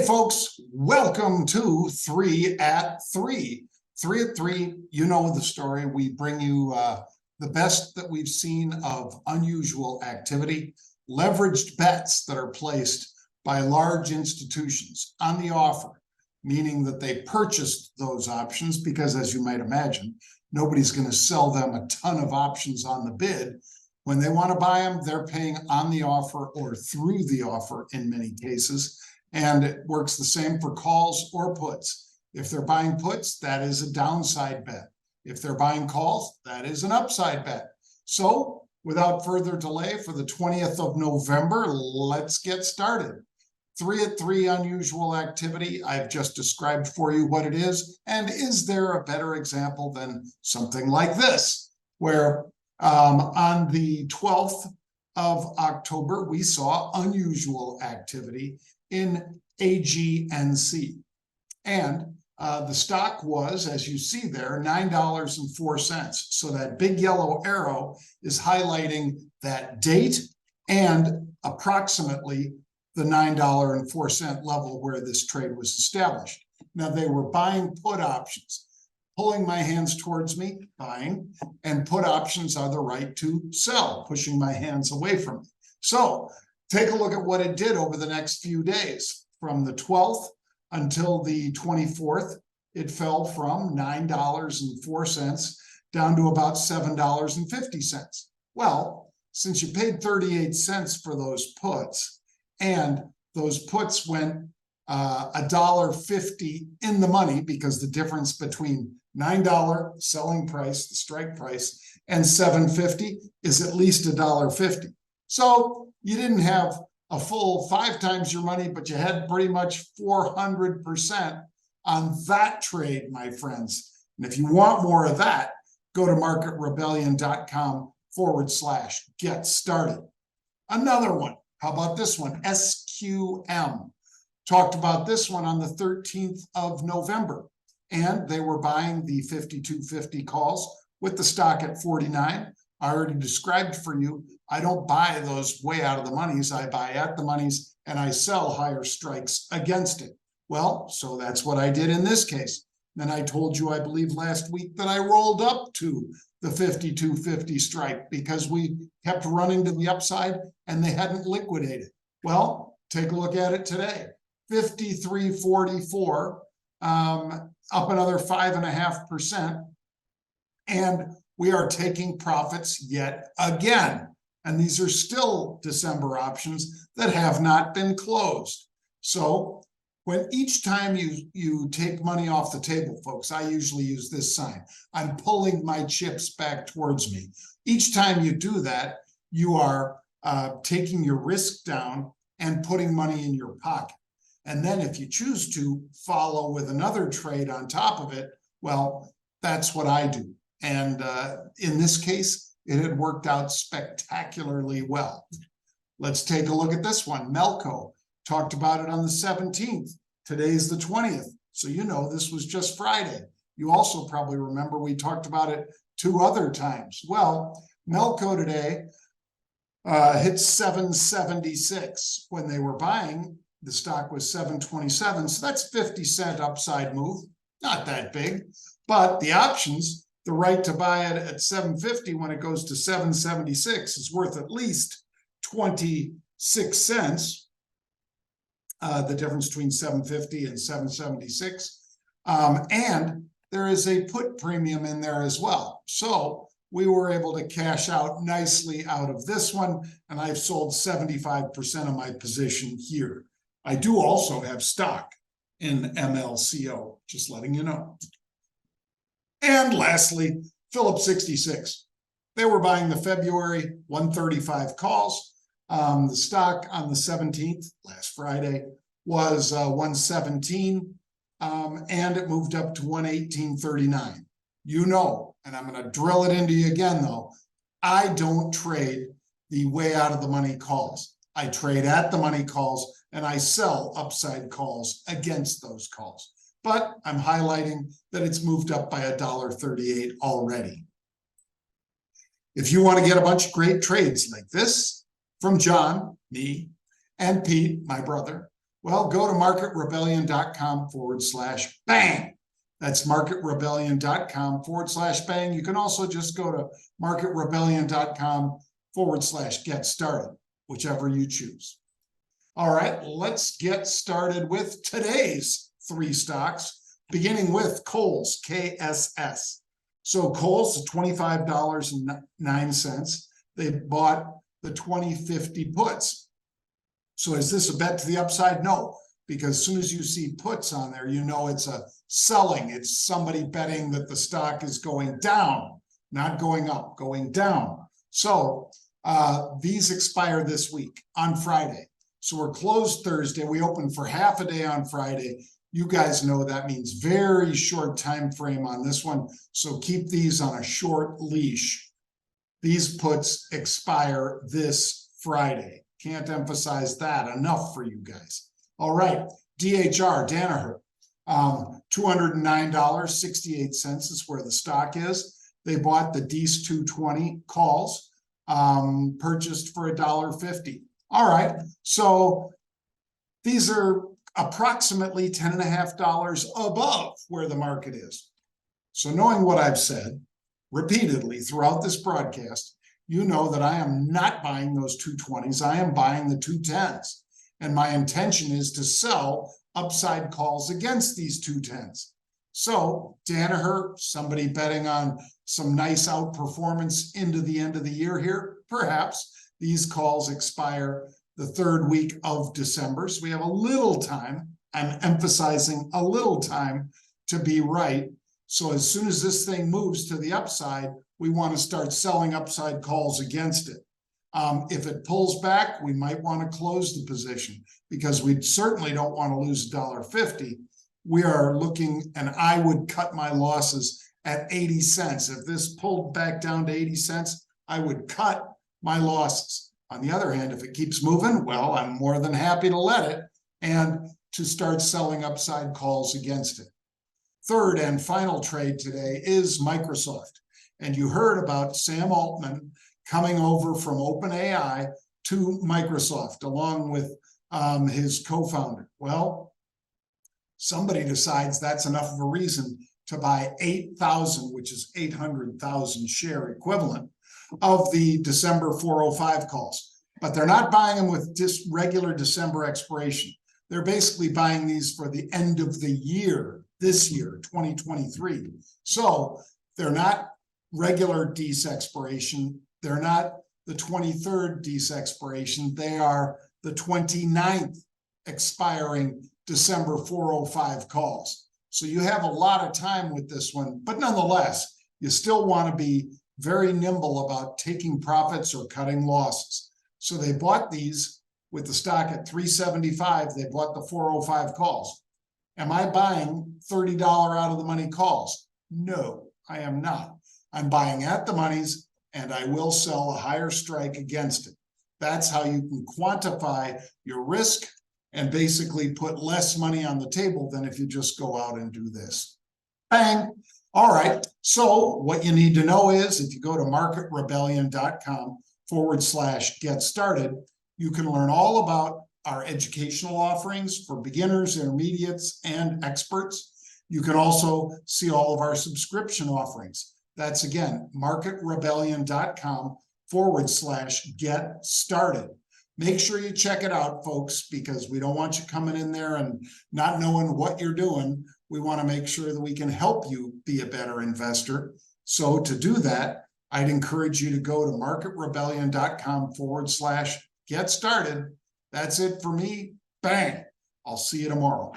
Hey folks, welcome to 3 at 3. 3 at 3, you know the story. We bring you the best that we've seen of unusual activity, leveraged bets that are placed by large institutions on the offer, meaning that they purchased those options because, as you might imagine, nobody's going to sell them a ton of options on the bid. When they want to buy them, they're paying on the offer or through the offer in many cases. And it works the same for calls or puts. If they're buying puts, that is a downside bet. If they're buying calls, that is an upside bet. So without further delay, for the 20th of November, let's get started. 3 at 3 unusual activity. I've just described for you what it is. And is there a better example than something like this, where on the 12th of October, we saw unusual activity in AGNC. And the stock was, as you see there, $9.04. So that big yellow arrow is highlighting that date and approximately the $9.04 level where this trade was established. Now, they were buying put options, pulling my hands towards me, buying, and put options are the right to sell, pushing my hands away from me. So take a look at what it did over the next few days. From the 12th until the 24th, it fell from $9.04 down to about $7.50. Well, since you paid 38 cents for those puts, and those puts went $1.50 in the money, because the difference between $9 selling price, the strike price, and $7.50 is at least $1.50. So you didn't have a full 5 times your money, but you had pretty much 400% on that trade, my friends. And if you want more of that, go to marketrebellion.com/get started. Another one. How about this one? SQM. Talked about this one on the 13th of November. And they were buying the 52.50 calls with the stock at 49. I already described for you, I don't buy those way out of the monies. I buy at the monies and I sell higher strikes against it. Well, so that's what I did in this case. Then I told you, I believe last week, that I rolled up to the 52.50 strike because we kept running to the upside and they hadn't liquidated. Well, take a look at it today. 53.44, up another 5.5%. And we are taking profits yet again. And these are still December options that have not been closed. So when each time you take money off the table, folks, I usually use this sign. I'm pulling my chips back towards me. Each time you do that, you are taking your risk down and putting money in your pocket. And then if you choose to follow with another trade on top of it, well, that's what I do. And in this case, it had worked out spectacularly well. Let's take a look at this one. MLCO. Talked about it on the 17th. Today's the 20th. So you know this was just Friday. You also probably remember we talked about it 2 other times. Well, MLCO today hit 776. When they were buying, the stock was 727. So that's 50-cent upside move. Not that big. But the options, the right to buy it at 750 when it goes to 776 is worth at least 26 cents. The difference between 750 and 776. And there is a put premium in there as well. So we were able to cash out nicely out of this one. And I've sold 75% of my position here. I do also have stock in MLCO, just letting you know. And lastly, Phillips 66. They were buying the February 135 calls. The stock on the 17th, last Friday, was 117, and it moved up to 118.39. You know, and I'm going to drill it into you again, though, I don't trade the way out of the money calls. I trade at the money calls, and I sell upside calls against those calls. But I'm highlighting that it's moved up by $1.38 already. If you want to get a bunch of great trades like this from John, me, and Pete, my brother, Well, go to marketrebellion.com/bang. That's marketrebellion.com/bang. You can also just go to marketrebellion.com/get started, whichever you choose. All right, let's get started with today's three stocks, beginning with Kohl's, KSS. So Kohl's $25.09. They bought the 2050 puts. So is this a bet to the upside? No, because as soon as you see puts on there, you know it's a selling. It's somebody betting that the stock is going down, not going up, going down. So these expire this week on Friday. So we're closed Thursday. We open for half a day on Friday. You guys know that means very short time frame on this one. So keep these on a short leash. These puts expire this Friday. Can't emphasize that enough for you guys. All right, DHR, Danaher, $209.68 is where the stock is. They bought the DEES 220 calls, purchased for $1.50. All right, so these are approximately $10.50 above where the market is. So knowing what I've said repeatedly throughout this broadcast, you know that I am not buying those 220s. I am buying the 210s. And my intention is to sell upside calls against these 210s. So Danaher, somebody betting on some nice outperformance into the end of the year here, perhaps. These calls expire the third week of December. So we have a little time. I'm emphasizing a little time to be right. So as soon as this thing moves to the upside, we want to start selling upside calls against it. If it pulls back, we might want to close the position because we certainly don't want to lose $1.50. We are looking, and I would cut my losses at 80 cents. If this pulled back down to 80 cents, I would cut my losses. On the other hand, if it keeps moving, well, I'm more than happy to let it and to start selling upside calls against it. Third and final trade today is Microsoft. And you heard about Sam Altman coming over from OpenAI to Microsoft, along with his co-founder. Well, somebody decides that's enough of a reason to buy 8,000, which is 800,000 share equivalent of the December 405 calls. But they're not buying them with just regular December expiration. They're basically buying these for the end of the year, this year, 2023. So they're not regular DEES expiration. They're not the 23rd DEES expiration. They are the 29th expiring December 405 calls. So you have a lot of time with this one, but nonetheless, you still want to be very nimble about taking profits or cutting losses. So they bought these with the stock at $375. They bought the 405 calls. Am I buying $30 out of the money calls? No, I am not. I'm buying at the monies, and I will sell a higher strike against it. That's how you can quantify your risk and basically put less money on the table than if you just go out and do this. Bang. All right. So what you need to know is if you go to marketrebellion.com/get started, you can learn all about our educational offerings for beginners, intermediates, and experts. You can also see all of our subscription offerings. That's again, marketrebellion.com/get started. Make sure you check it out, folks, because we don't want you coming in there and not knowing what you're doing. We want to make sure that we can help you be a better investor. So to do that, I'd encourage you to go to marketrebellion.com/get started. That's it for me. Bang. I'll see you tomorrow.